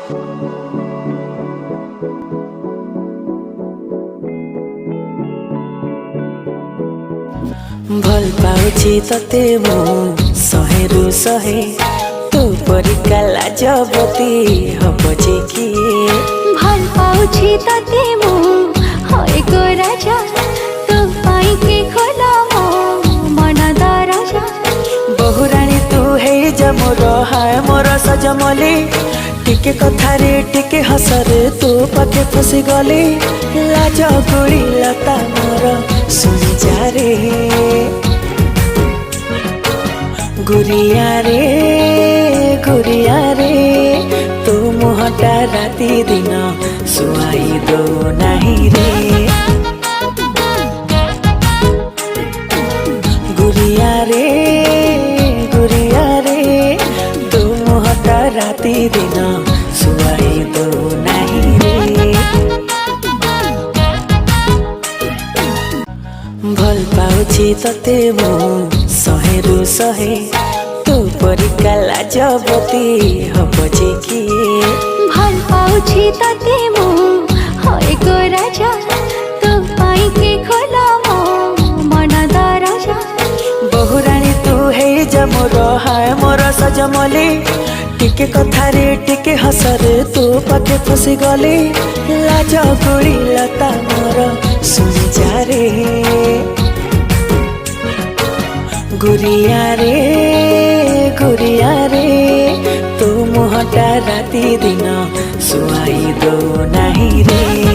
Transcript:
भल पाउछि तते मु शहेरु शहे तू परिका लाजवती हब जे किए। भल पाउछि तते मु होय गो राजा तू पाई के खोला मो मन दरजा। बहुराणी तू हे जमोर हाय मोर सजमली टिके कथारे टिके हसरे तू पाखे फसी गली। लाज गुड़ी लता मोर सुनी जा रे गुरिया रे तू मुहटा राति दिन सुआई दो नहीं रे। गुरिया रे तू मुहटा राति दिन सुआई दो नहीं रे। भल पाउछि तते मु शहेरु शहे तू परिका लाजवती हब जे किए। भल पाउछि तते मु होय गो राजा तू पाई के खोला मो मन दरजा। बहुराणी तू हे जमोर हाय मोर सजमली टिके कथारे टिके हसरे तू पाखे फसी गली। लाज गुड़ी लता मोर सुनी जा रे गुरिया रे तू मुहटा राति दिन सुआई दो नहीं रे।